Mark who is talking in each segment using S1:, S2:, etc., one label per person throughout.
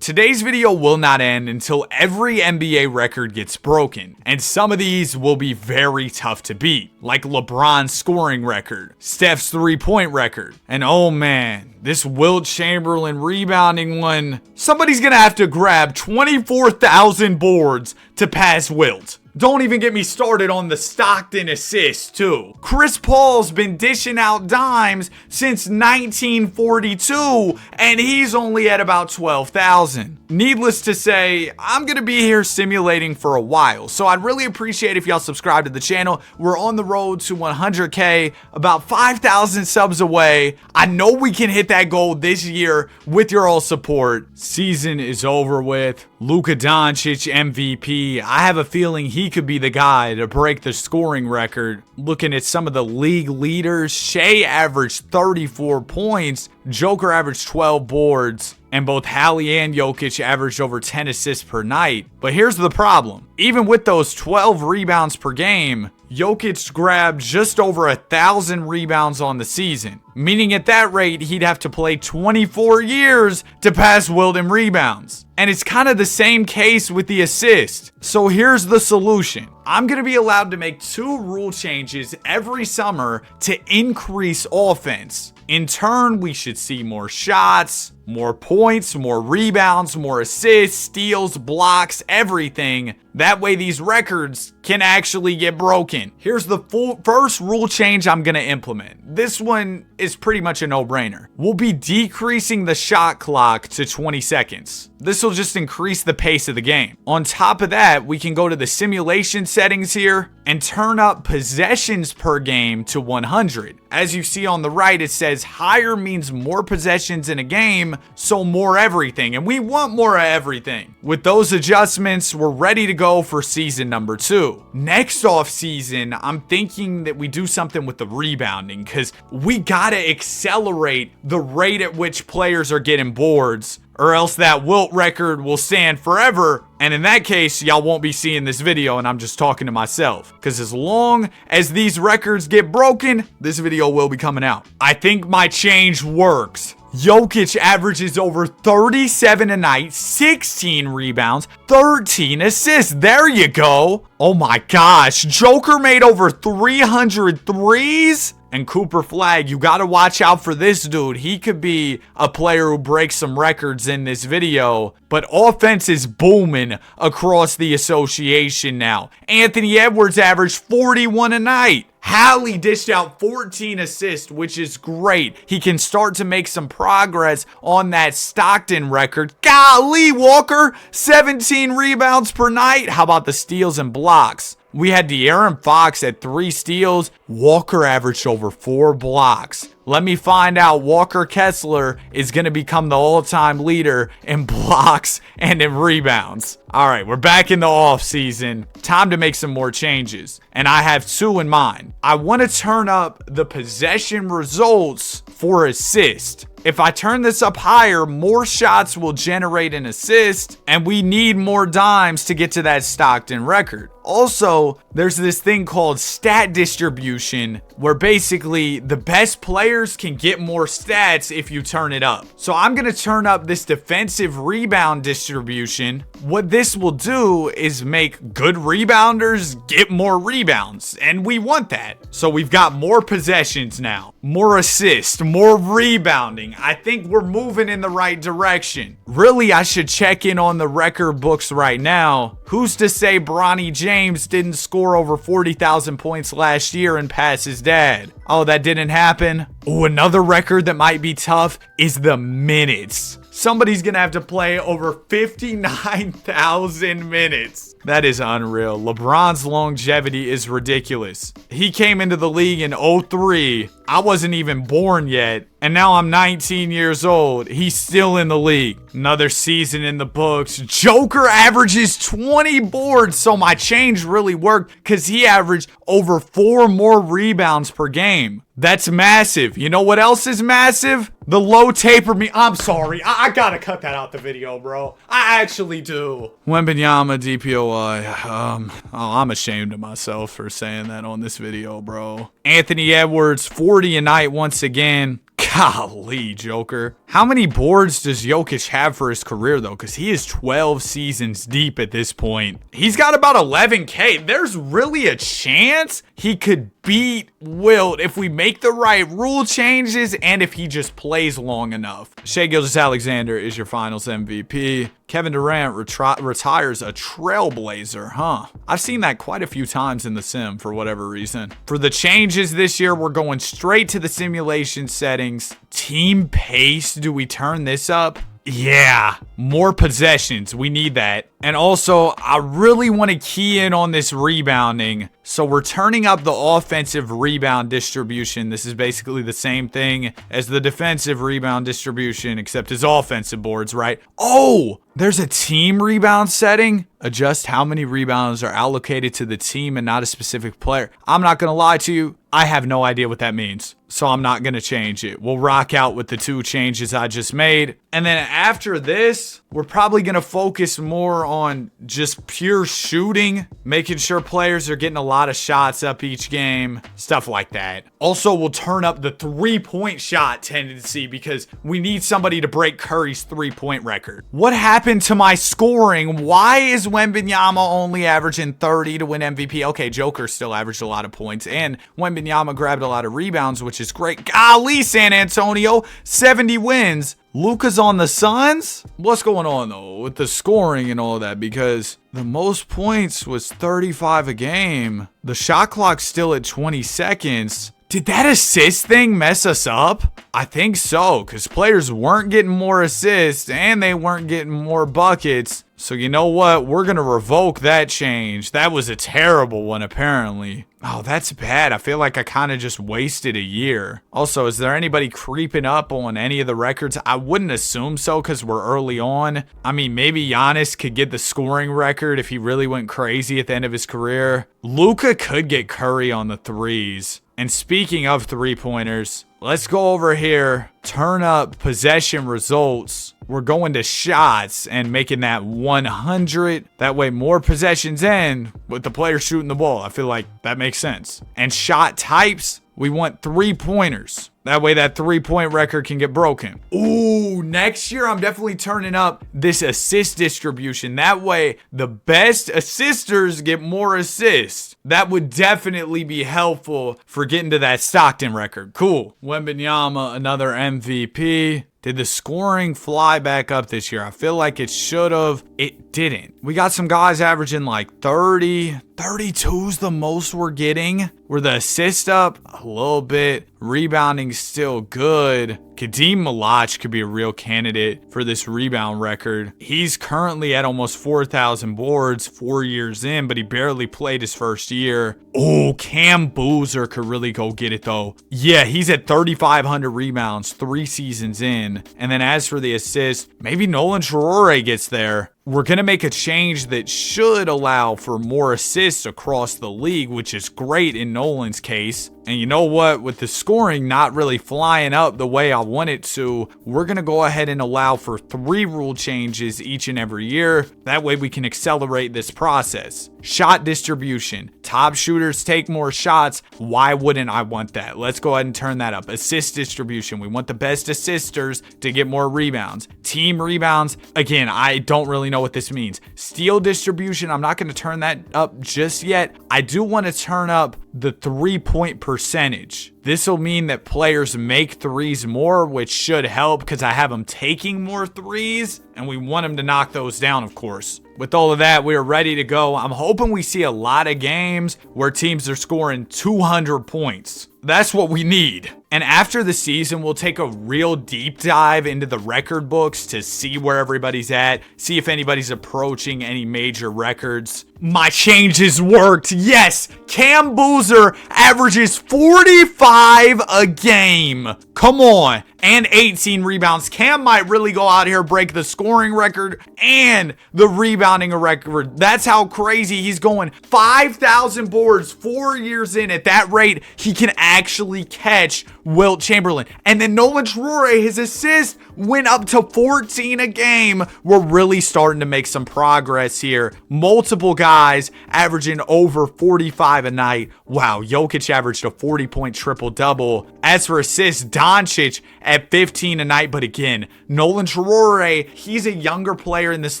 S1: Today's video will not end until every NBA record gets broken, and some of these will be very tough to beat, like LeBron's scoring record, Steph's three-point record, and oh man, this Wilt Chamberlain rebounding one, somebody's gonna have to grab 24,000 boards to pass Wilt. Don't even get me started on the Stockton assists, too. Chris Paul's been dishing out dimes since 1942, and he's only at about 12,000. Needless to say, I'm going to be here simulating for a while, so I'd really appreciate if y'all subscribe to the channel. We're on the road to 100K, about 5,000 subs away. I know we can hit that goal this year with your all support. Season is over with. Luka Doncic MVP. I have a feeling he could be the guy to break the scoring record. Looking at some of the league leaders, Shea averaged 34 points, Joker averaged 12 boards, and both Hallie and Jokic averaged over 10 assists per night. But here's the problem. Even with those 12 rebounds per game, Jokic grabbed just over 1,000 rebounds on the season, meaning at that rate, he'd have to play 24 years to pass Wilt in rebounds. And it's kind of the same case with the assist. So here's the solution. I'm going to be allowed to make 2 rule changes every summer to increase offense. In turn, we should see more shots, more points, more rebounds, more assists, steals, blocks, everything. That way these records can actually get broken. Here's the first rule change I'm going to implement. This one is pretty much a no-brainer. We'll be decreasing the shot clock to 20 seconds. This will just increase the pace of the game. On top of that, we can go to the simulation settings here and turn up possessions per game to 100. As you see on the right, it says higher means more possessions in a game, so more everything, and we want more of everything. With those adjustments, we're ready to go for season number 2. Next off season, I'm thinking that we do something with the rebounding, because we gotta accelerate the rate at which players are getting boards, or else that Wilt record will stand forever. And in that case, y'all won't be seeing this video and I'm just talking to myself. Because as long as these records get broken, this video will be coming out. I think my change works. Jokic averages over 37 a night, 16 rebounds, 13 assists. There you go. Oh my gosh. Joker made over 300 threes. And Cooper Flagg, you gotta watch out for this dude. He could be a player who breaks some records in this video. But offense is booming across the association now. Anthony Edwards averaged 41 a night. Hallie dished out 14 assists, which is great. He can start to make some progress on that Stockton record. Golly, Walker, 17 rebounds per night. How about the steals and blocks? We had De'Aaron Fox at 3 steals. Walker averaged over 4 blocks. Let me find out Walker Kessler is going to become the all-time leader in blocks and in rebounds. All right, we're back in the off season. Time to make some more changes. And I have 2 in mind. I want to turn up the possession results for assist. If I turn this up higher, more shots will generate an assist, and we need more dimes to get to that Stockton record. Also, there's this thing called stat distribution, where basically the best players can get more stats if you turn it up. So I'm going to turn up this defensive rebound distribution. What this will do is make good rebounders get more rebounds, and we want that. So we've got more possessions now, more assists, more rebounding. I think we're moving in the right direction. Really, I should check in on the record books right now. Who's to say Bronny James didn't score over 40,000 points last year and pass his dad? Oh, that didn't happen? Oh, another record that might be tough is the minutes. Somebody's gonna have to play over 59,000 minutes. That is unreal. LeBron's longevity is ridiculous. He came into the league in 03. I wasn't even born yet. And now I'm 19 years old. He's still in the league. Another season in the books. Joker averages 20 boards. So my change really worked because he averaged over 4 more rebounds per game. That's massive. You know what else is massive? The low taper me. I'm sorry. I gotta cut that out the video, bro. I actually do. Wembanyama DPOI. I'm ashamed of myself for saying that on this video, bro. Anthony Edwards, 40 a night once again. Golly, Joker. How many boards does Jokic have for his career, though? Because he is 12 seasons deep at this point. He's got about 11K. There's really a chance he could beat Wilt if we make the right rule changes and if he just plays long enough. Shai Gilgeous-Alexander is your finals MVP. Kevin Durant retires a trailblazer, huh? I've seen that quite a few times in the sim for whatever reason. For the changes this year, we're going straight to the simulation settings. Team pace, do we turn this up? Yeah, more possessions. We need that. And also, I really want to key in on this rebounding. So we're turning up the offensive rebound distribution. This is basically the same thing as the defensive rebound distribution, except it's offensive boards, right? Oh, there's a team rebound setting. Adjust how many rebounds are allocated to the team and not a specific player. I'm not going to lie to you. I have no idea what that means, so I'm not going to change it. We'll rock out with the 2 changes I just made. And then after this, we're probably going to focus more on just pure shooting, making sure players are getting a lot of shots up each game, stuff like that. Also, we'll turn up the 3-point shot tendency because we need somebody to break Curry's 3-point record. What happened to my scoring? Why is Wembanyama only averaging 30 to win MVP? Okay, Joker still averaged a lot of points, and Wembanyama grabbed a lot of rebounds, which is great. Golly, San Antonio, 70 wins. Luka's on the Suns? What's going on, though, with the scoring and all that? Because the most points was 35 a game. The shot clock's still at 20 seconds. Did that assist thing mess us up? I think so, because players weren't getting more assists and they weren't getting more buckets. So you know what? We're going to revoke that change. That was a terrible one, apparently. Oh, that's bad. I feel like I kind of just wasted a year. Also, is there anybody creeping up on any of the records? I wouldn't assume so because we're early on. I mean, maybe Giannis could get the scoring record if he really went crazy at the end of his career. Luka could get Curry on the threes. And speaking of three-pointers, let's go over here, turn up possession results. We're going to shots and making that 100. That way more possessions in with the player shooting the ball. I feel like that makes sense. And shot types, we want 3-pointers. That way that 3-point record can get broken. Ooh, next year I'm definitely turning up this assist distribution. That way the best assisters get more assists. That would definitely be helpful for getting to that Stockton record. Cool. Wembanyama, another MVP. Did the scoring fly back up this year? I feel like it should have. It didn't. We got some guys averaging like 30. 32's the most we're getting. Were the assists up a little bit? Rebounding still good. Kadeem Malach could be a real candidate for this rebound record. He's currently at almost 4,000 boards 4 years in, but he barely played his first year. Oh, Cam Boozer could really go get it though. Yeah, he's at 3,500 rebounds 3 seasons in. And then as for the assists, maybe Nolan Traore gets there. We're going to make a change that should allow for more assists across the league, which is great in Nolan's case. And you know what? With the scoring not really flying up the way I want it to, we're going to go ahead and allow for 3 rule changes each and every year. That way we can accelerate this process. Shot distribution. Top shooters take more shots. Why wouldn't I want that? Let's go ahead and turn that up. Assist distribution. We want the best assisters to get more rebounds. Team rebounds. Again, I don't really know what this means. Steal distribution. I'm not going to turn that up just yet. I do want to turn up the 3-point percentage. This will mean that players make threes more, which should help because I have them taking more threes and we want them to knock those down, of course. With all of that, we are ready to go. I'm hoping we see a lot of games where teams are scoring 200 points. That's what we need. And after the season, we'll take a real deep dive into the record books to see where everybody's at, see if anybody's approaching any major records. My changes worked. Yes, Cam Boozer averages 45 a game. Come on. and 18 rebounds. Cam might really go out here, break the scoring record and the rebounding record. That's how crazy he's going. 5,000 boards 4 years in. At that rate, he can actually catch Wilt Chamberlain. And then Nolan Traore, his assist went up to 14 a game. We're really starting to make some progress here. Multiple guys averaging over 45 a night. Wow, Jokic averaged a 40-point triple-double. As for assists, Doncic at 15 a night. But again, Nolan Traore, he's a younger player in this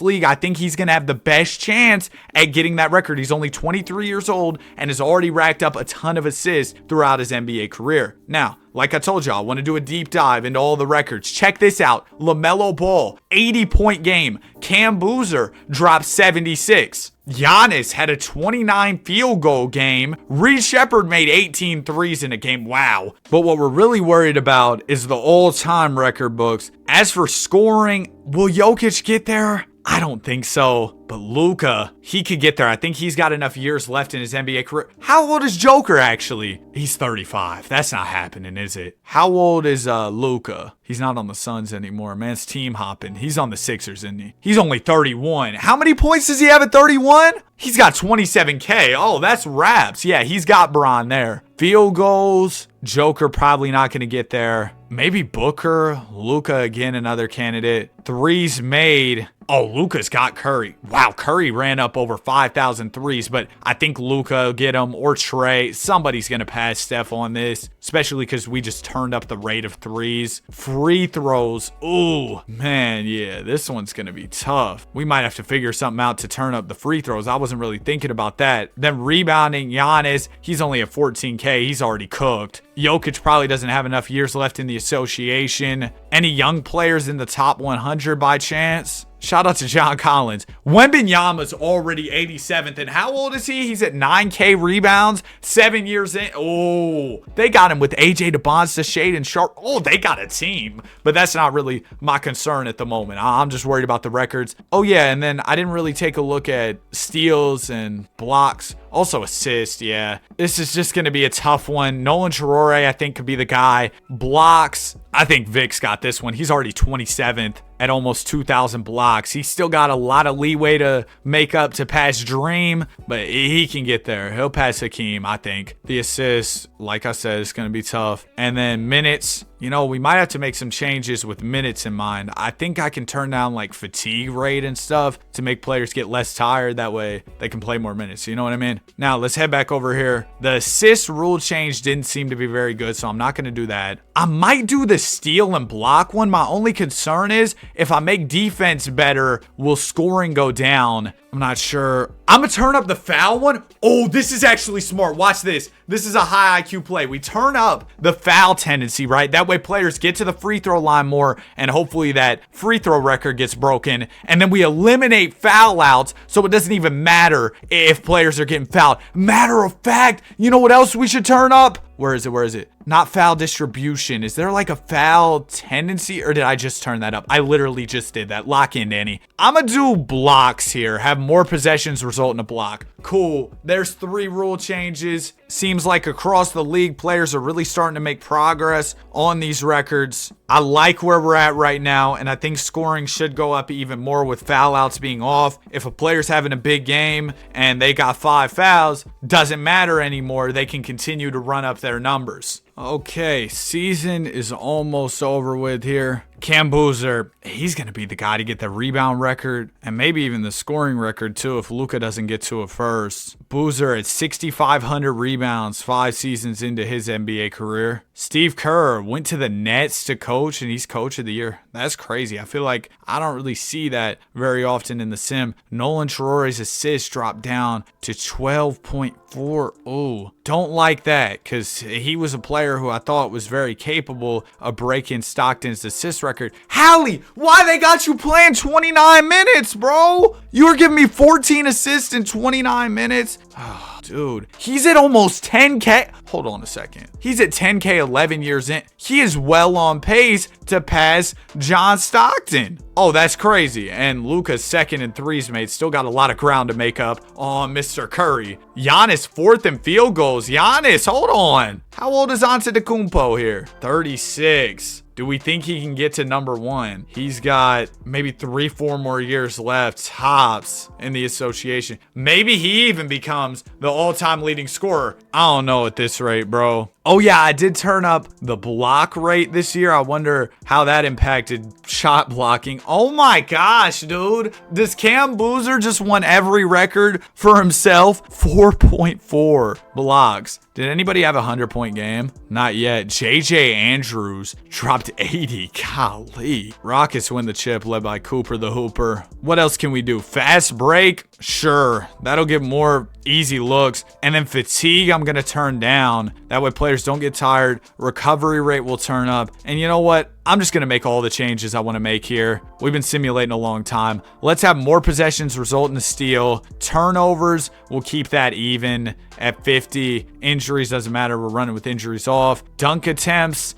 S1: league. I think he's going to have the best chance at getting that record. He's only 23 years old and has already racked up a ton of assists throughout his NBA career. Now, like I told y'all, I want to do a deep dive into all the records. Check this out. LaMelo Ball, 80-point game. Cam Boozer dropped 76. Giannis had a 29 field goal game. Reed Shepherd made 18 threes in a game. Wow. But what we're really worried about is the all-time record books. As for scoring, will Jokic get there? I don't think so. But Luka, he could get there. I think he's got enough years left in his NBA career. How old is Joker actually? He's 35. That's not happening, is it? How old is Luka? He's not on the Suns anymore. Man's team hopping. He's on the Sixers, isn't he? He's only 31. How many points does he have at 31? He's got 27K. Oh, that's raps. Yeah, he's got Bron there. Field goals, Joker probably not going to get there. Maybe Booker. Luka again, another candidate. Threes made. Oh, Luka's got Curry. Wow, Curry ran up over 5,000 threes, but I think Luka will get him, or Trey. Somebody's going to pass Steph on this, especially because we just turned up the rate of threes. Free throws. Ooh, man, yeah, this one's going to be tough. We might have to figure something out to turn up the free throws. I wasn't really thinking about that. Then rebounding, Giannis, he's only at 14K. He's already cooked. Jokic probably doesn't have enough years left in the association. Any young players in the top 100 by chance? Shout out to John Collins. Wembanyama's already 87th. And how old is he? He's at 9K rebounds, 7 years in. Oh, they got him with AJ DeBonsta, Shade, and Sharp. Oh, they got a team. But that's not really my concern at the moment. I'm just worried about the records. Oh, yeah, and then I didn't really take a look at steals and blocks. Also assists, yeah. This is just going to be a tough one. Nolan Traore, I think, could be the guy. Blocks, I think Vic's got this one. He's already 27th at almost 2,000 blocks. He's still got a lot of leeway to make up to pass Dream, but he can get there. He'll pass Hakeem, I think. The assists, like I said, it's going to be tough. And then minutes, you know, we might have to make some changes with minutes in mind. I think I can turn down like fatigue rate and stuff to make players get less tired. That way they can play more minutes. You know what I mean? Now let's head back over here. The assist rule change didn't seem to be very good, so I'm not going to do that. I might do the steal and block one. My only concern is if I make defense better, will scoring go down? I'm not sure. I'm going to turn up the foul one. Oh, this is actually smart. Watch this. This is a high IQ play. We turn up the foul tendency, right? That way players get to the free throw line more, and hopefully that free throw record gets broken. And then we eliminate foul outs, so it doesn't even matter if players are getting fouled. Matter of fact, you know what else we should turn up? Where is it? Where is it? Not foul distribution. Is there like a foul tendency, or did I just turn that up? I literally just did that. Lock in, Danny. I'm going to do blocks here. Have more possessions result in a block. Cool. There's 3 rule changes. Seems like across the league, players are really starting to make progress on these records. I like where we're at right now, and I think scoring should go up even more with foul outs being off. If a player's having a big game and they got 5 fouls, doesn't matter anymore. They can continue to run up their numbers. Okay, season is almost over with here. Cam Boozer, he's going to be the guy to get the rebound record and maybe even the scoring record too if Luka doesn't get to it first. Boozer at 6,500 rebounds 5 seasons into his NBA career. Steve Kerr went to the Nets to coach and he's coach of the year. That's crazy. I feel like I don't really see that very often in the sim. Nolan Traore's assists dropped down to 12.4. Oh, don't like that because he was a player who I thought was very capable of breaking Stockton's assist record. Hallie, why they got you playing 29 minutes, bro? You were giving me 14 assists in 29 minutes. Oh, dude, he's at almost 10K. Hold on a second. He's at 10K 11 years in. He is well on pace to pass John Stockton. Oh, that's crazy. And Luka's second in threes made. Still got a lot of ground to make up on Mr. Curry. Giannis fourth in field goals. Giannis, hold on. How old is Antetokounmpo here? 36. Do we think he can get to number one? He's got maybe 3-4 more years left, tops, in the association. Maybe he even becomes the all-time leading scorer. I don't know at this rate, bro. Oh yeah, I did turn up the block rate this year. I wonder how that impacted shot blocking. Oh my gosh, dude. Does Cam Boozer just won every record for himself? 4.4 blocks. Did anybody have a 100-point game? Not yet. JJ Andrews dropped 80. Golly. Rockets win the chip, led by Cooper the Hooper. What else can we do? Fast break? Sure. That'll give more easy looks. And then fatigue, I'm going to turn down. That way players don't get tired. Recovery rate will turn up. And you know what? I'm just going to make all the changes I want to make here. We've been simulating a long time. Let's have more possessions result in a steal. Turnovers, we'll keep that even at 50. Injuries, doesn't matter. We're running with injuries off. Dunk attempts,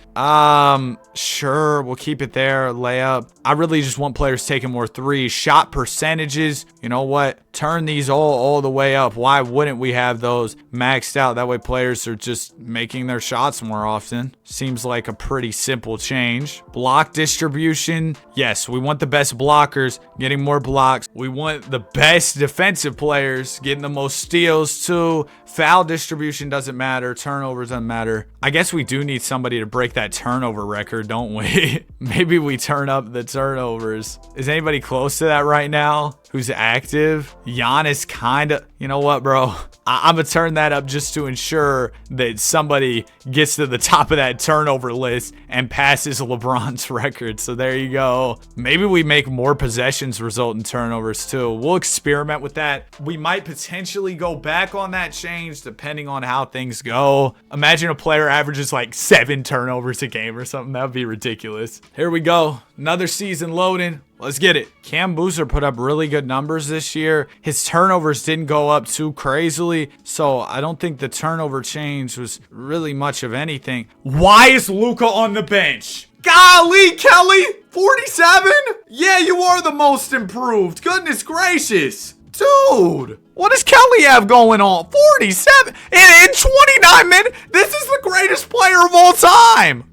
S1: sure, we'll keep it there. Layup. I really just want players taking more threes. Shot percentages, you know what? Turn these all the way up. Why wouldn't we have those maxed out? That way players are just making their shots more often. Seems like a pretty simple change. Block distribution. Yes, we want the best blockers getting more blocks. We want the best defensive players getting the most steals too. Foul distribution doesn't matter. Turnovers doesn't matter. I guess we do need somebody to break that turnover record, don't we? Maybe we turn up the turnovers. Is anybody close to that right now who's active? Giannis kinda. You know what, bro? I'm gonna turn that up just to ensure that somebody gets to the top of that turnover list and passes LeBron's record. So there you go. Maybe we make more possessions result in turnovers too. We'll experiment with that. We might potentially go back on that change depending on how things go. Imagine a player averages like 7 turnovers a game or something. That would be ridiculous. Here we go. Another season loading. Let's get it. Cam Boozer put up really good numbers this year. His turnovers didn't go up too crazily, so I don't think the turnover change was really much of anything. Why is Luka on the bench? Golly, Kelly, 47? Yeah, you are the most improved. Goodness gracious. Dude, what does Kelly have going on? 47 in 29 minutes? This is the greatest player of all time.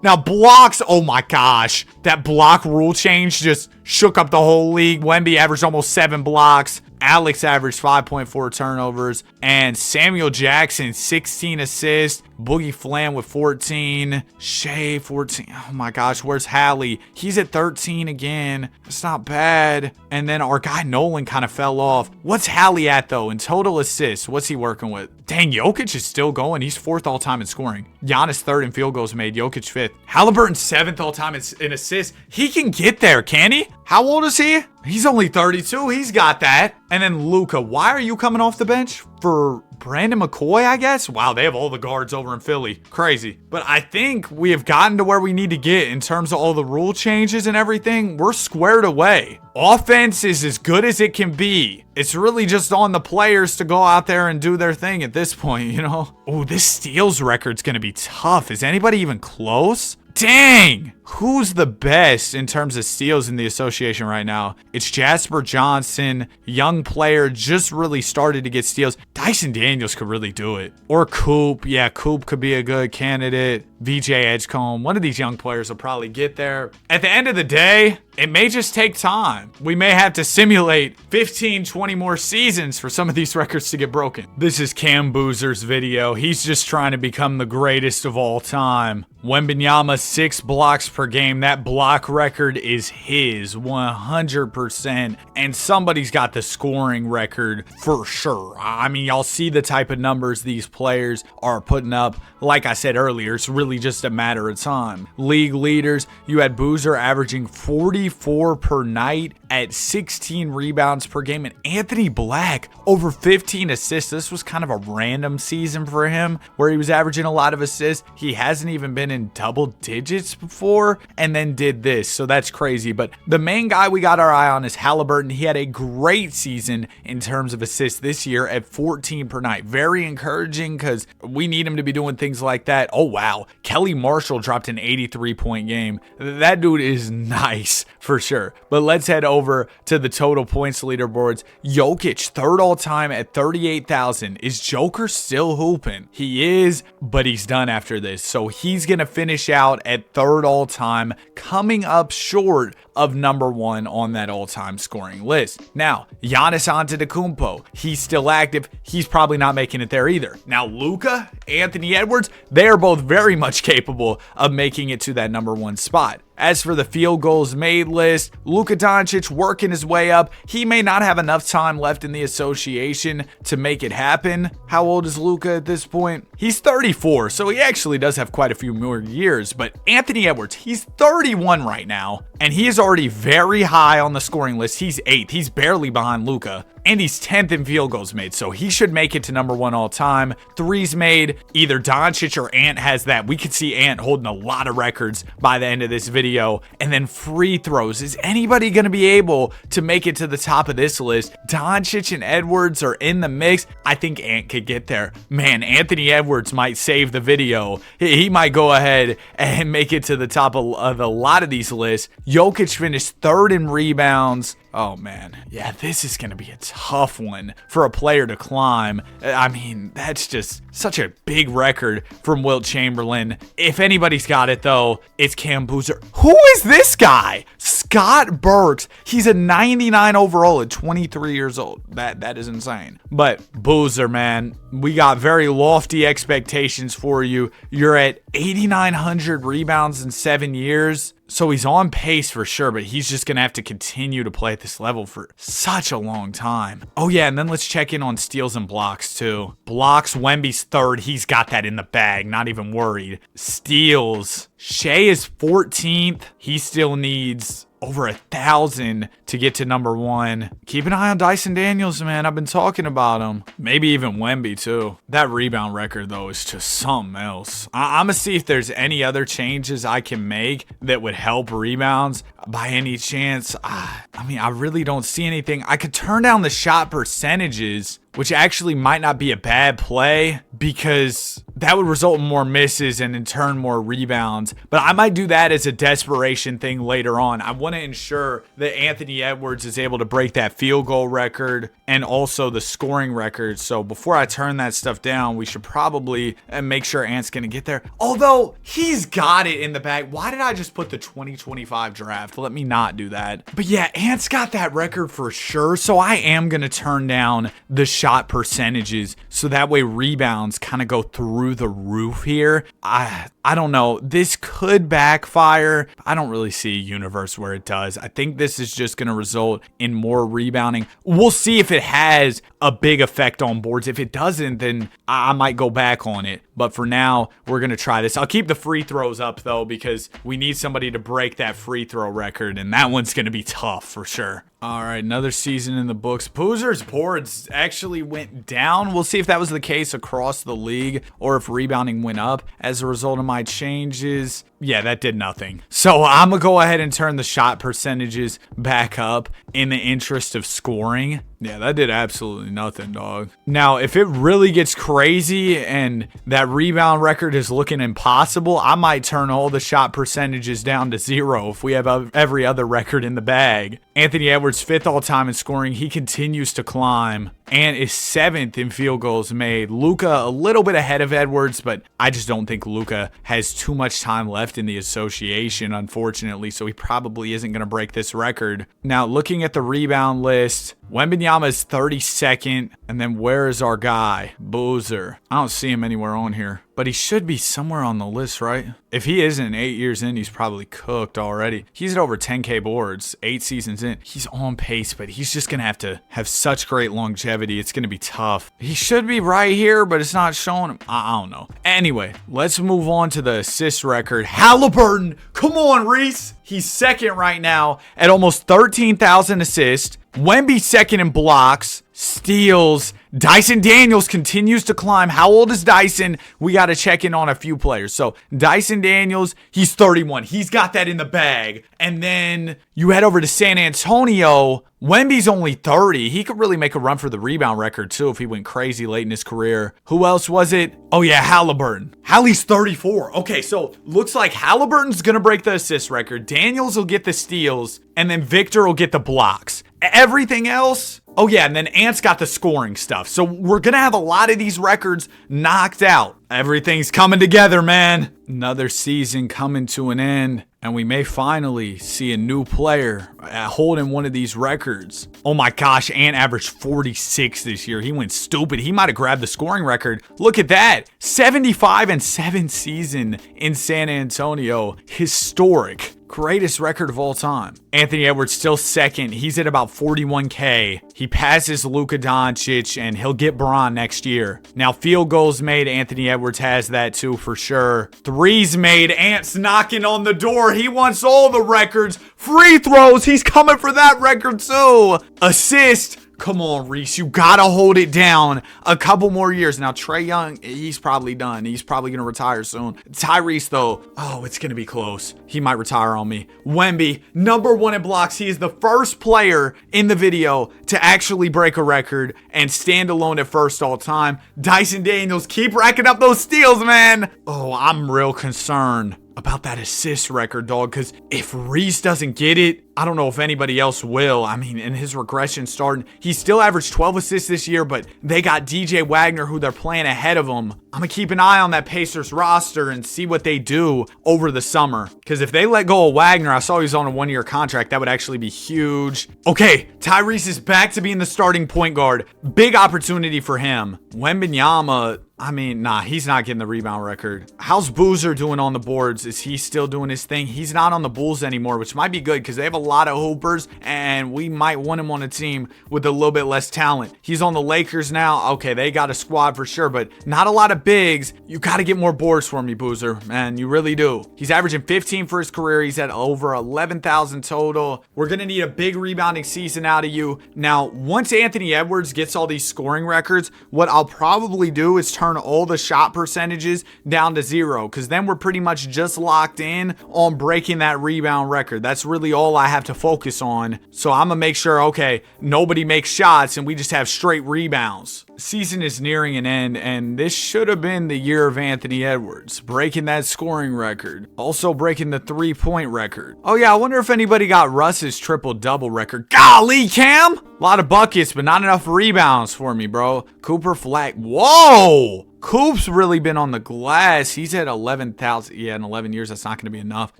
S1: Now blocks, oh my gosh. That block rule change just shook up the whole league. Wemby averaged almost 7 blocks. Alex averaged 5.4 turnovers. And Samuel Jackson, 16 assists. Boogie Flam with 14. Shea, 14. Oh my gosh, where's Hallie? He's at 13 again. It's not bad. And then our guy Nolan kind of fell off. What's Hallie at though in total assists? What's he working with? Dang, Jokic is still going. He's 4th all time in scoring. Giannis 3rd in field goals made. Jokic 5th. Halliburton 7th all time in assists. He can get there, can he? How old is he? He's only 32. He's got that. And then Luka, why are you coming off the bench? For Brandon McCoy, I guess? Wow, they have all the guards over in Philly. Crazy. But I think we have gotten to where we need to get in terms of all the rule changes and everything. We're squared away. Offense is as good as it can be. It's really just on the players to go out there and do their thing at this point, you know? Oh, this steals record's gonna be tough. Is anybody even close? Dang! Who's the best in terms of steals in the association right now? It's Jasper Johnson, young player, just really started to get steals. Dyson Daniels could really do it. Or Coop. Yeah, Coop could be a good candidate. VJ Edgecombe. One of these young players will probably get there. At the end of the day, it may just take time. We may have to simulate 15, 20 more seasons for some of these records to get broken. This is Cam Boozer's video. He's just trying to become the greatest of all time. Wembanyama, 6 blocks per game. That block record is his 100%. And somebody's got the scoring record for sure. I mean, y'all see the type of numbers these players are putting up. Like I said earlier, it's really really just a matter of time. League leaders, you had Boozer averaging 44 per night at 16 rebounds per game, and Anthony Black over 15 assists. This was kind of a random season for him where he was averaging a lot of assists. He hasn't even been in double digits before and then did this, so that's crazy. But the main guy we got our eye on is Halliburton. He had a great season in terms of assists this year at 14 per night. Very encouraging because we need him to be doing things like that. Oh wow, Kelly Marshall dropped an 83-point game. That dude is nice for sure. But let's head over to the total points leaderboards. Jokic, third all time at 38,000. Is Joker still hooping? He is, but he's done after this. So he's going to finish out at third all time, coming up short of number one on that all-time scoring list. Now, Giannis Antetokounmpo, he's still active. He's probably not making it there either. Now, Luka, Anthony Edwards, they are both very much capable of making it to that number one spot. As for the field goals made list, Luka Doncic working his way up. He may not have enough time left in the association to make it happen. How old is Luka at this point? He's 34, so he actually does have quite a few more years. But Anthony Edwards, he's 31 right now, and he is already very high on the scoring list. He's 8th. He's barely behind Luka. And he's 10th in field goals made, so he should make it to number one all time. Threes made, either Doncic or Ant has that. We could see Ant holding a lot of records by the end of this video. And then free throws. Is anybody going to be able to make it to the top of this list? Doncic and Edwards are in the mix. I think Ant could get there. Man, Anthony Edwards might save the video. He might go ahead and make it to the top of a lot of these lists. Jokic finished third in rebounds. Oh man, yeah, this is going to be a tough one for a player to climb. I mean, that's just such a big record from Wilt Chamberlain. If anybody's got it though, it's Cam Boozer. Who is this guy? Scott Burks. He's a 99 overall at 23 years old. That is insane. But Boozer, man, we got very lofty expectations for you. You're at 8,900 rebounds in 7 years. So he's on pace for sure, but he's just going to have to continue to play at this level for such a long time. Oh yeah, and then let's check in on steals and blocks too. Blocks, Wemby's third. He's got that in the bag, not even worried. Steals, Shea is 14th. He still needs over 1,000 to get to number one. Keep an eye on Dyson Daniels, man. I've been talking about him. Maybe even Wemby too. That rebound record though is just something else. I'm gonna see if there's any other changes I can make that would help rebounds by any chance. I mean, I really don't see anything. I could turn down the shot percentages, which actually might not be a bad play because that would result in more misses and in turn more rebounds. But I might do that as a desperation thing later on. I want to ensure that Anthony Edwards is able to break that field goal record and also the scoring record. So before I turn that stuff down, we should probably make sure Ant's going to get there. Although he's got it in the bag. Why did I just put the 2025 draft? Let me not do that. But yeah, Ant's got that record for sure. So I am going to turn down the shot percentages so that way rebounds kind of go through the roof here. I don't know. This could backfire. I don't really see a universe where it does. I think this is just going to result in more rebounding. We'll see if it has a big effect on boards. If it doesn't, then I might go back on it. But for now, we're going to try this. I'll keep the free throws up, though, because we need somebody to break that free throw record, and that one's going to be tough for sure. All right, another season in the books. Boozer's boards actually went down. We'll see if that was the case across the league or if rebounding went up as a result of my changes. Yeah, that did nothing. So I'm going to go ahead and turn the shot percentages back up in the interest of scoring. Yeah, that did absolutely nothing, dog. Now, if it really gets crazy and that rebound record is looking impossible, I might turn all the shot percentages down to 0 if we have every other record in the bag. Anthony Edwards, 5th all-time in scoring. He continues to climb and is 7th in field goals made. Luka a little bit ahead of Edwards, but I just don't think Luka has too much time left in the association, unfortunately, so he probably isn't going to break this record. Now, looking at the rebound list, Wembanyama is 32nd. And then where is our guy? Boozer. I don't see him anywhere on here. But he should be somewhere on the list, right? If he isn't 8 years in, he's probably cooked already. He's at over 10K boards, 8 seasons in. He's on pace, but he's just going to have such great longevity. It's going to be tough. He should be right here, but it's not showing him. I don't know. Anyway, let's move on to the assist record. Halliburton. Come on, Reese. He's second right now at almost 13,000 assists. Wemby second in blocks, steals. Dyson Daniels continues to climb. How old is Dyson? We got to check in on a few players. So Dyson Daniels, he's 31. He's got that in the bag. And then you head over to San Antonio. Wemby's only 30. He could really make a run for the rebound record too if he went crazy late in his career. Who else was it? Oh yeah, Halliburton. Hallie's 34. Okay, so looks like Halliburton's going to break the assist record. Daniels will get the steals. And then Victor will get the blocks. Everything else... Oh yeah, and then Ant's got the scoring stuff. So we're going to have a lot of these records knocked out. Everything's coming together, man. Another season coming to an end. And we may finally see a new player holding one of these records. Oh my gosh, Ant averaged 46 this year. He went stupid. He might have grabbed the scoring record. Look at that. 75-7 season in San Antonio. Historic. Greatest record of all time. Anthony Edwards still second. He's at about 41K. He passes Luka Doncic and he'll get Bron next year. Now field goals made, Anthony Edwards has that too for sure. Threes made, Ant's knocking on the door. He wants all the records. Free throws, he's coming for that record too. Assist. Come on, Reese. You gotta hold it down a couple more years. Now, Trae Young, he's probably done. He's probably gonna retire soon. Tyrese, though, oh, it's gonna be close. He might retire on me. Wemby, #1 in blocks. He is the first player in the video to actually break a record and stand alone at first all time. Dyson Daniels, keep racking up those steals, man. Oh, I'm real concerned about that assist record, dog, because if Reese doesn't get it, I don't know if anybody else will. I mean, in his regression starting, he still averaged 12 assists this year, but they got DJ Wagner, who they're playing ahead of him. I'm going to keep an eye on that Pacers roster and see what they do over the summer. Because if they let go of Wagner, I saw he was on a 1-year contract. That would actually be huge. Okay, Tyrese is back to being the starting point guard. Big opportunity for him. Wembanyama, I mean, nah, he's not getting the rebound record. How's Boozer doing on the boards? Is he still doing his thing? He's not on the Bulls anymore, which might be good because they have a lot of hoopers and we might want him on a team with a little bit less talent. He's on the Lakers now. Okay, they got a squad for sure, but not a lot of bigs. You got to get more boards for me, Boozer, man. You really do. He's averaging 15 for his career. He's at over 11,000 total. We're going to need a big rebounding season out of you. Now, once Anthony Edwards gets all these scoring records, what I'll probably do is turn all the shot percentages down to 0 because then we're pretty much just locked in on breaking that rebound record. That's really all I have to focus on. So I'm gonna make sure, okay, nobody makes shots and we just have straight rebounds. Season is nearing an end and this should have been the year of Anthony Edwards, breaking that scoring record, also breaking the 3-point record. Oh yeah, I wonder if anybody got Russ's triple-double record. Golly, Cam! A lot of buckets, but not enough rebounds for me, bro. Cooper Flag. Whoa! Coop's really been on the glass. He's at 11,000. Yeah, in 11 years, that's not going to be enough.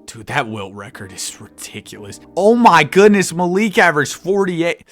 S1: Dude, that Wilt record is ridiculous. Oh my goodness, Malik averaged 48.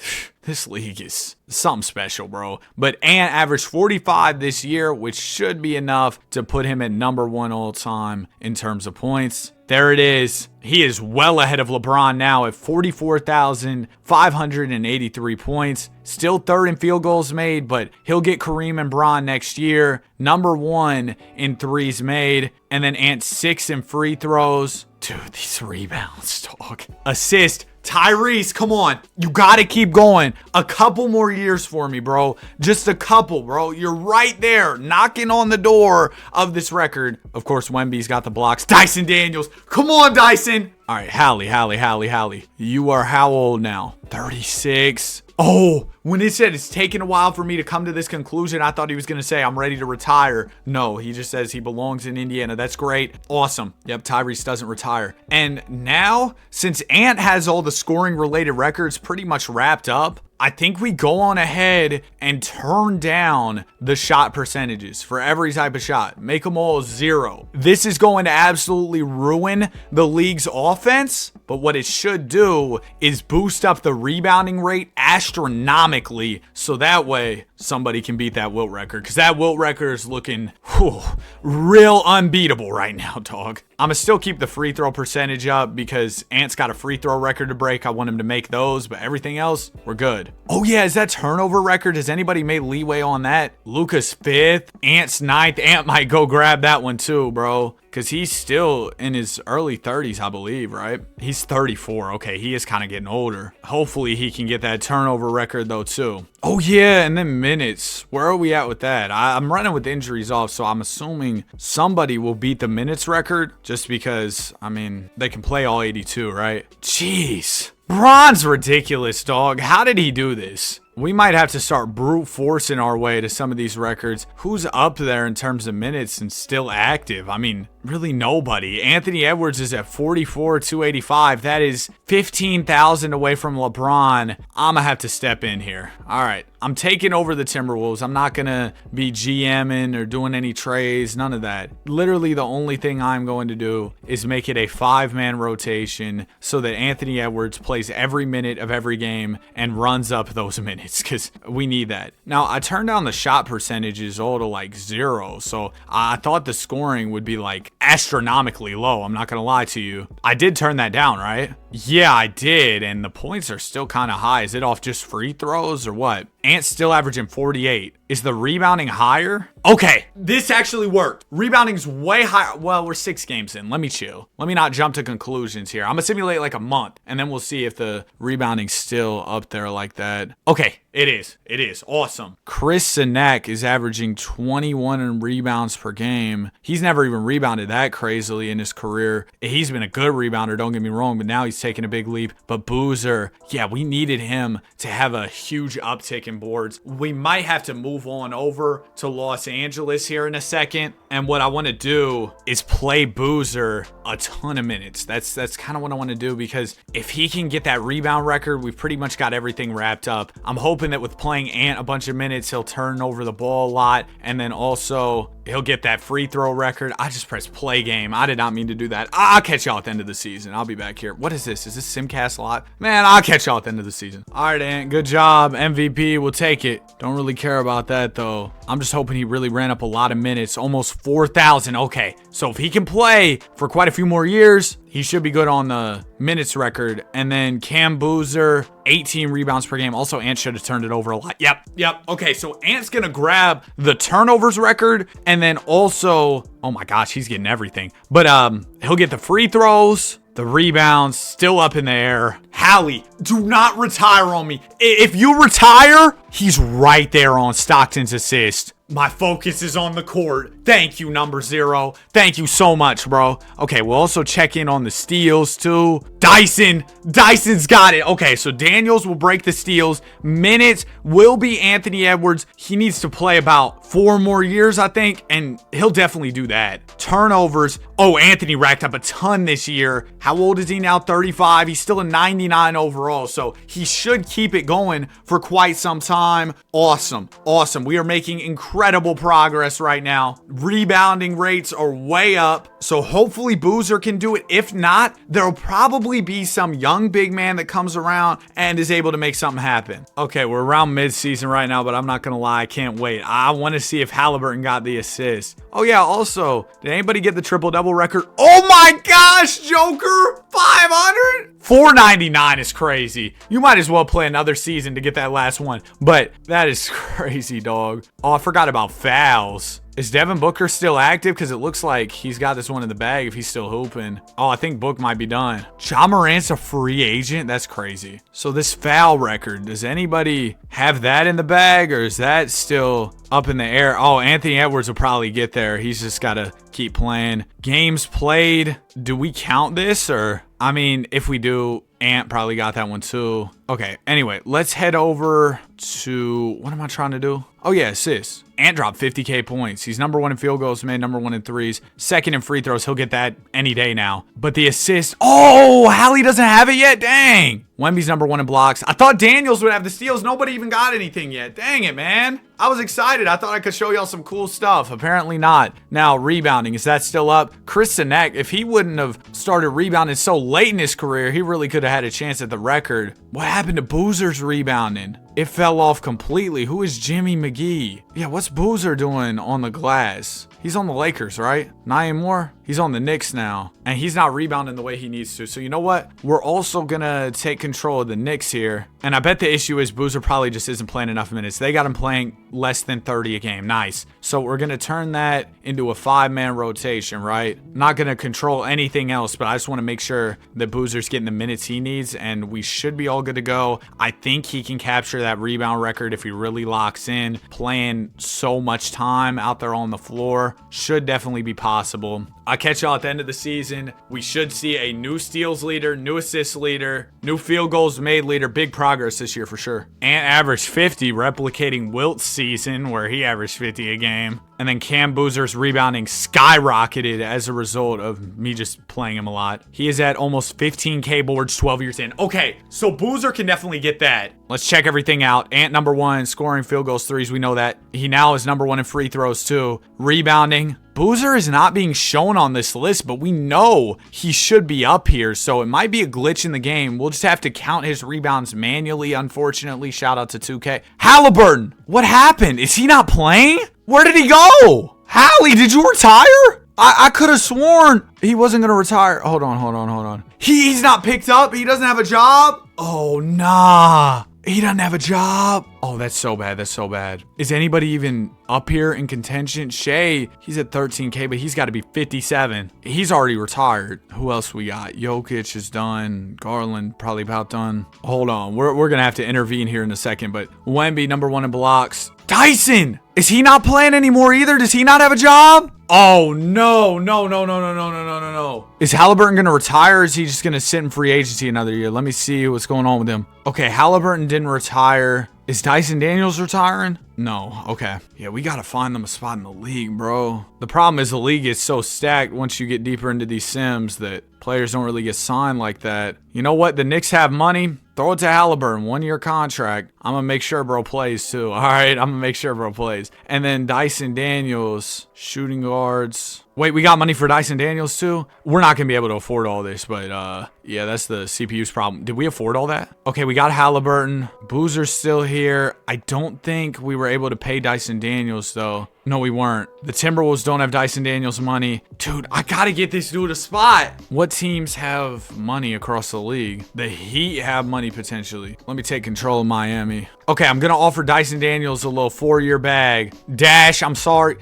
S1: This league is something special, bro. But Ant averaged 45 this year, which should be enough to put him at #1 all time in terms of points. There it is. He is well ahead of LeBron now at 44,583 points. Still third in field goals made, but he'll get Kareem and Bron next year. #1 in threes made. And then Ant 6 in free throws. Dude, these rebounds, dog. Assist. Tyrese, come on. You got to keep going. A couple more years for me, bro. Just a couple, bro. You're right there, knocking on the door of this record. Of course, Wemby's got the blocks. Dyson Daniels. Come on, Dyson. All right, Hallie. You are how old now? 36. Oh, when it said it's taken a while for me to come to this conclusion, I thought he was going to say I'm ready to retire. No, he just says he belongs in Indiana. That's great. Awesome. Yep, Tyrese doesn't retire. And now, since Ant has all the scoring related records pretty much wrapped up, I think we go on ahead and turn down the shot percentages for every type of shot. Make them all 0. This is going to absolutely ruin the league's offense, but what it should do is boost up the rebounding rate astronomically, so that way somebody can beat that Wilt record, because that Wilt record is looking real unbeatable right now, dog. I'm gonna still keep the free throw percentage up because Ant's got a free throw record to break. I want him to make those, but everything else, we're good. Oh yeah, is that turnover record? Has anybody made leeway on that? Luka's 5th, Ant's 9th. Ant might go grab that one too, bro, because he's still in his early 30s, I believe, right? He's 34. Okay, he is kind of getting older. Hopefully he can get that turnover record though too. Oh yeah, and then minutes. Where are we at with that? I'm running with injuries off, so I'm assuming somebody will beat the minutes record just because, I mean, they can play all 82, right? Jeez. Bron's ridiculous, dog. How did he do this? We might have to start brute forcing our way to some of these records. Who's up there in terms of minutes and still active? I mean, really nobody. Anthony Edwards is at 44, 285. That is 15,000 away from LeBron. I'm gonna have to step in here. All right, I'm taking over the Timberwolves. I'm not gonna be GMing or doing any trades, none of that. Literally the only thing I'm going to do is make it a 5-man rotation so that Anthony Edwards plays every minute of every game and runs up those minutes, because we need that. Now, I turned down the shot percentages all to like 0, so I thought the scoring would be like astronomically low. I'm not gonna lie to you. I did turn that down, right? Yeah, I did, and the points are still kind of high. Is it off just free throws or what? Ant's still averaging 48. Is the rebounding higher? Okay, this actually worked. Rebounding's way higher. Well, we're 6 games in. Let me chill. Let me not jump to conclusions here. I'm gonna simulate like a month, and then we'll see if the rebounding's still up there like that. Okay, it is. It is. Awesome. Chris Sinek is averaging 21 in rebounds per game. He's never even rebounded that crazily in his career. He's been a good rebounder, don't get me wrong, but now he's taking a big leap. But Boozer, yeah, we needed him to have a huge uptick in boards. We might have to move on over to Los Angeles here in a second. And what I want to do is play Boozer a ton of minutes. That's kind of what I want to do, because if he can get that rebound record, we've pretty much got everything wrapped up. I'm hoping that with playing Ant a bunch of minutes, he'll turn over the ball a lot, and then also he'll get that free throw record. I just pressed play game. I did not mean to do that. I'll catch y'all at the end of the season. I'll be back here. What is this? Is this Simcast Live? Man, I'll catch y'all at the end of the season. All right, Ant. Good job. MVP. We'll take it. Don't really care about that, though. I'm just hoping he really ran up a lot of minutes. Almost 4,000. Okay. So if he can play for quite a few more years, he should be good on the minutes record. And then Cam Boozer, 18 rebounds per game. Also, Ant should have turned it over a lot. Yep. Okay, so Ant's going to grab the turnovers record. And then also, oh my gosh, he's getting everything. But he'll get the free throws, the rebounds, still up in the air. Hallie, do not retire on me. If you retire, he's right there on Stockton's assist. My focus is on the court. Thank you, number 0. Thank you so much, bro. Okay, we'll also check in on the steals, too. Dyson's got it. Okay, so Daniels will break the steals. Minutes will be Anthony Edwards. He needs to play about 4 more years, I think, and he'll definitely do that. Turnovers. Oh, Anthony racked up a ton this year. How old is he now? 35. He's still a 99 overall, so he should keep it going for quite some time. Awesome. We are making incredible progress right now. Rebounding rates are way up, so hopefully Boozer can do it. If not, there'll probably be some young big man that comes around and is able to make something happen. Okay, we're around mid-season right now, but I'm not gonna lie, I can't wait. I want to see if Halliburton got the assist. Oh yeah, also, did anybody get the triple-double record? Oh my gosh, Joker! 500? 499 is crazy. You might as well play another season to get that last one, but that is crazy, dog. Oh, I forgot about fouls. Is Devin Booker still active? Because it looks like he's got this one in the bag if he's still hooping. Oh, I think Book might be done. Ja Morant's a free agent? That's crazy. So this foul record, does anybody have that in the bag, or is that still up in the air? Oh, Anthony Edwards will probably get there. He's just got to keep playing. Games played. Do we count this, or? I mean, if we do, Ant probably got that one too. Okay, anyway, let's head over to, what am I trying to do? Oh yeah, assists. Ant dropped 50K points. He's number 1 in field goals made, number 1 in threes, 2nd in free throws. He'll get that any day now. But the assist, oh, Hallie doesn't have it yet? Dang. Wemby's number 1 in blocks. I thought Daniels would have the steals. Nobody even got anything yet. Dang it, man. I was excited. I thought I could show y'all some cool stuff. Apparently not. Now, rebounding, is that still up? Chris Sinek, if he wouldn't have started rebounding so late in his career, he really could have had a chance at the record. What happened to Boozer's rebounding? It fell off completely. Who is Jimmy McGee? Yeah, what's Boozer doing on the glass? He's on the Lakers, right? Not anymore. He's on the Knicks now. And he's not rebounding the way he needs to. So you know what? We're also going to take control of the Knicks here. And I bet the issue is Boozer probably just isn't playing enough minutes. They got him playing less than 30 a game. Nice. So we're going to turn that into a 5-man rotation, right? Not going to control anything else, but I just want to make sure that Boozer's getting the minutes he needs. And we should be all good to go. I think he can capture that rebound record if he really locks in. Playing so much time out there on the floor should definitely be possible. I'll catch y'all at the end of the season. We should see a new steals leader, new assists leader, new field goals made leader. Big progress this year for sure. Ant averaged 50, replicating Wilt's season where he averaged 50 a game. And then Cam Boozer's rebounding skyrocketed as a result of me just playing him a lot. He is at almost 15K boards 12 years in. Okay, so Boozer can definitely get that. Let's check everything out. Ant number 1, scoring field goals, threes. We know that. He now is number 1 in free throws too. Rebounding. Boozer is not being shown on this list, but we know he should be up here, so it might be a glitch in the game. We'll just have to count his rebounds manually, unfortunately. Shout out to 2K. Halliburton, what happened? Is he not playing? Where did he go? Hallie, did you retire? I could have sworn he wasn't going to retire. Hold on. He's not picked up? He doesn't have a job? Oh, nah. He doesn't have a job. Oh, that's so bad. That's so bad. Is anybody even up here in contention? Shea, he's at 13K, but he's got to be 57. He's already retired. Who else we got? Jokic is done. Garland probably about done. Hold on. We're going to have to intervene here in a second, but Wemby, number 1 in blocks. Dyson, is he not playing anymore either? Does he not have a job? Oh, no. Is Halliburton going to retire or is he just going to sit in free agency another year? Let me see what's going on with him. Okay, Halliburton didn't retire. Is Dyson Daniels retiring? No. Okay. Yeah, we got to find them a spot in the league, bro. The problem is the league is so stacked once you get deeper into these sims that players don't really get signed like that. You know what? The Knicks have money. Throw it to Halliburton. 1-year contract. I'm going to make sure bro plays too. All right. I'm going to make sure bro plays. And then Dyson Daniels, shooting guards. Wait, we got money for Dyson Daniels too? We're not going to be able to afford all this, but yeah, that's the CPU's problem. Did we afford all that? Okay, we got Halliburton. Boozer's still here. I don't think we were able to pay Dyson Daniels though. No, we weren't. The Timberwolves don't have Dyson Daniels money. Dude, I gotta get this dude a spot. What teams have money across the league? The Heat have money potentially. Let me take control of Miami. Okay, I'm gonna offer Dyson Daniels a little 4-year bag. Dash, I'm sorry,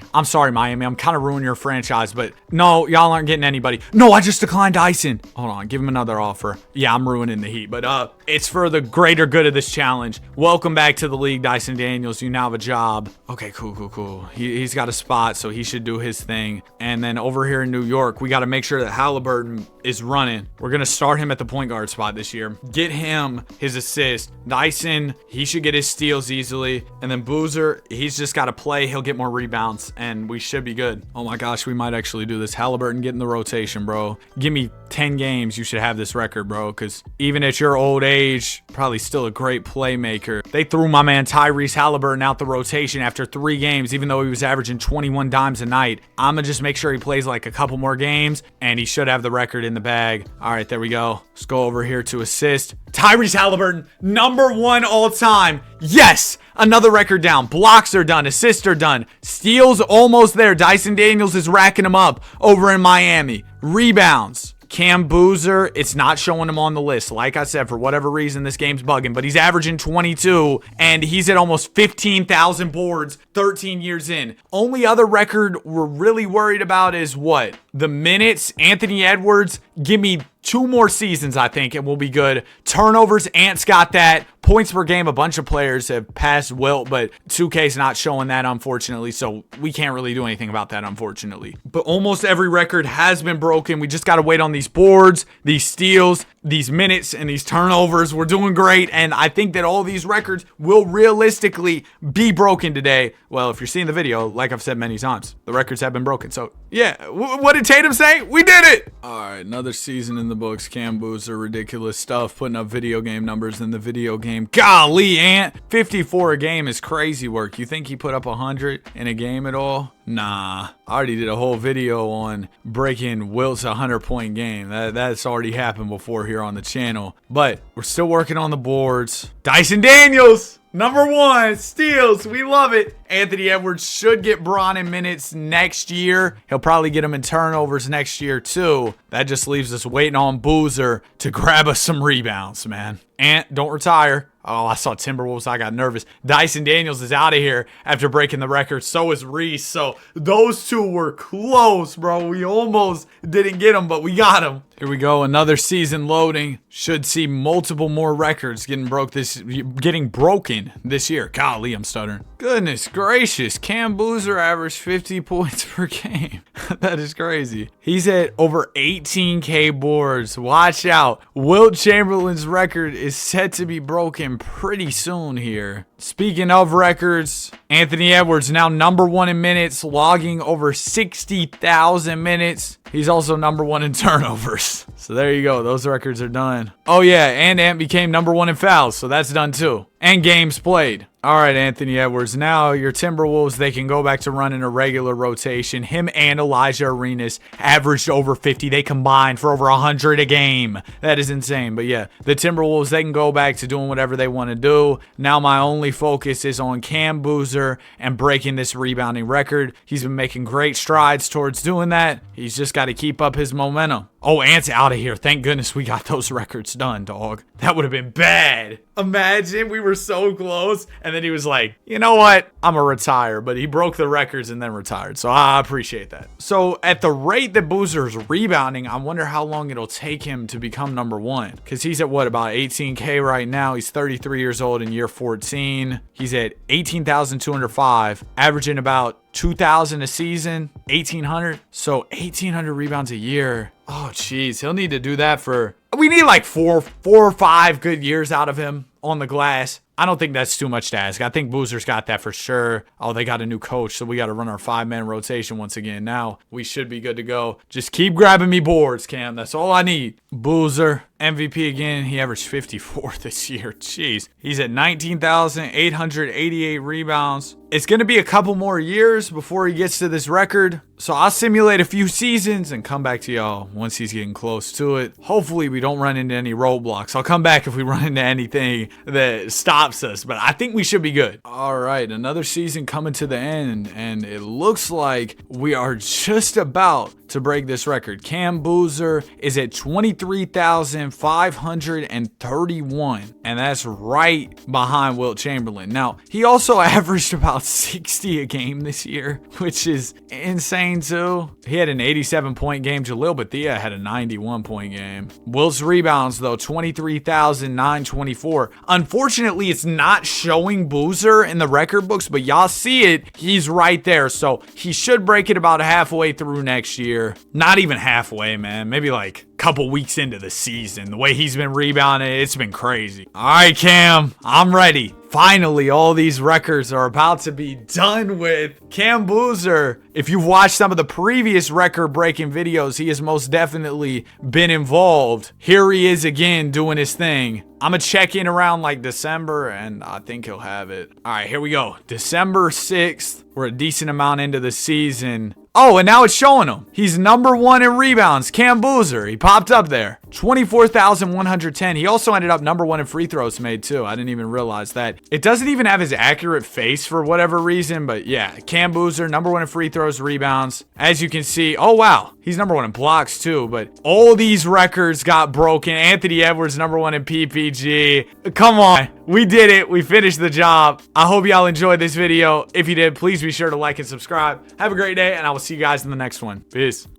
S1: Miami. I'm kind of ruining your franchise, but no, y'all aren't getting anybody. No, I just declined Dyson. Hold on, give him another offer. Yeah, I'm ruining the Heat, but it's for the greater good of this challenge. Welcome back to the league, Dyson Daniels. You now have a job. Okay, cool. He's got a spot, so he should do his thing. And then over here in New York, we got to make sure that Halliburton is running. We're going to start him at the point guard spot this year. Get him his assist. Dyson, he should get his steals easily. And then Boozer, he's just got to play. He'll get more rebounds, and we should be good. Oh my gosh, we might actually do this. Halliburton, get in the rotation, bro. Give me 10 games, you should have this record, bro, because even at your old age, probably still a great playmaker. They threw my man Tyrese Halliburton out the rotation after 3 games, even though he was averaging 21 dimes a night. I'm going to just make sure he plays like a couple more games, and he should have the record in the bag. All right, there we go. Let's go over here to assist. Tyrese Halliburton, number 1 all time. Yes, another record down. Blocks are done. Assists are done. Steals almost there. Dyson Daniels is racking them up over in Miami. Rebounds. Cam Boozer, it's not showing him on the list. Like I said, for whatever reason, this game's bugging, but he's averaging 22, and he's at almost 15,000 boards 13 years in. Only other record we're really worried about is what? The minutes. Anthony Edwards, give me 2 more seasons, I think, and we'll be good. Turnovers, Ant's got that. Points per game, a bunch of players have passed Wilt, but 2K's not showing that, unfortunately, so we can't really do anything about that, unfortunately. But almost every record has been broken. We just got to wait on these boards, these steals, these minutes, and these turnovers. We're doing great, and I think that all these records will realistically be broken today. Well, if you're seeing the video, like I've said many times, the records have been broken. So, yeah, what did Tatum say? We did it! All right, another season in the books. Cam Boozer, ridiculous stuff, putting up video game numbers in the video game. Golly, Ant, 54 a game is crazy work. You think he put up 100 in a game at all? Nah, I already did a whole video on breaking Wilt's 100-point game. That's already happened before here on the channel. But we're still working on the boards. Dyson Daniels, #1, steals. We love it. Anthony Edwards should get Bron in minutes next year. He'll probably get him in turnovers next year too. That just leaves us waiting on Boozer to grab us some rebounds, man. Ant, don't retire. Oh, I saw Timberwolves. I got nervous. Dyson Daniels is out of here after breaking the record. So is Reese. So those two were close, bro. We almost didn't get them, but we got them. Here we go. Another season loading. Should see multiple more records getting broken this year. Golly, I'm stuttering. Goodness gracious. Cam Boozer averaged 50 points per game. That is crazy. He's at over 18K boards. Watch out. Wilt Chamberlain's record is set to be broken pretty soon here. Speaking of records, Anthony Edwards now #1 in minutes, logging over 60,000 minutes. He's also #1 in turnovers. So there you go. Those records are done. Oh yeah, and Ant became #1 in fouls, so that's done too. And games played. All right, Anthony Edwards. Now your Timberwolves, they can go back to running a regular rotation. Him and Elijah Arenas averaged over 50. They combined for over 100 a game. That is insane. But yeah, the Timberwolves, they can go back to doing whatever they want to do. Now my only focus is on Cam Boozer and breaking this rebounding record. He's been making great strides towards doing that. He's just got to keep up his momentum. Oh, Ant's out of here. Thank goodness we got those records done, dog. That would have been bad. Imagine we were so close, and then he was like, you know what? I'm going to retire. But he broke the records and then retired. So I appreciate that. So at the rate that Boozer's rebounding, I wonder how long it'll take him to become #1. Because he's at what, about 18K right now? He's 33 years old in year 14. He's at 18,205, averaging about 2,000 a season, 1,800. So 1,800 rebounds a year. Oh, jeez. He'll need to do that for... We need like four or five good years out of him on the glass. I don't think that's too much to ask. I think Boozer's got that for sure. Oh, they got a new coach, so we got to run our 5-man rotation once again. Now we should be good to go. Just keep grabbing me boards, Cam. That's all I need. Boozer, MVP again. He averaged 54 this year. Jeez. He's at 19,888 rebounds. It's going to be a couple more years before he gets to this record. So I'll simulate a few seasons and come back to y'all once he's getting close to it. Hopefully we don't run into any roadblocks. I'll come back if we run into anything that stops us, but I think we should be good. All right, another season coming to the end, and it looks like we are just about to break this record. Cam Boozer is at 23,531, and that's right behind Wilt Chamberlain. Now, he also averaged about 60 a game this year, which is insane too. He had an 87-point game. Jalil Bethia had a 91-point game. Wilt's rebounds, though, 23,924. Unfortunately, it's not showing Boozer in the record books, but y'all see it. He's right there, so he should break it about halfway through next year. Not even halfway, man. Maybe like a couple weeks into the season. The way he's been rebounding, it's been crazy. All right, Cam, I'm ready. Finally, all these records are about to be done with. Cam Boozer, if you've watched some of the previous record-breaking videos, he has most definitely been involved. Here he is again doing his thing. I'm going to check in around like December, and I think he'll have it. All right, here we go. December 6th. We're a decent amount into the season. Oh, and now it's showing him. He's #1 in rebounds. Cam Boozer. He popped up there. 24,110. He also ended up #1 in free throws made too. I didn't even realize that. It doesn't even have his accurate face for whatever reason, but yeah, Cam Boozer, #1 in free throws, rebounds. As you can see, oh wow, he's #1 in blocks too, but all these records got broken. Anthony Edwards, #1 in PPG. Come on, we did it. We finished the job. I hope y'all enjoyed this video. If you did, please be sure to like and subscribe. Have a great day, and I will see you guys in the next one. Peace.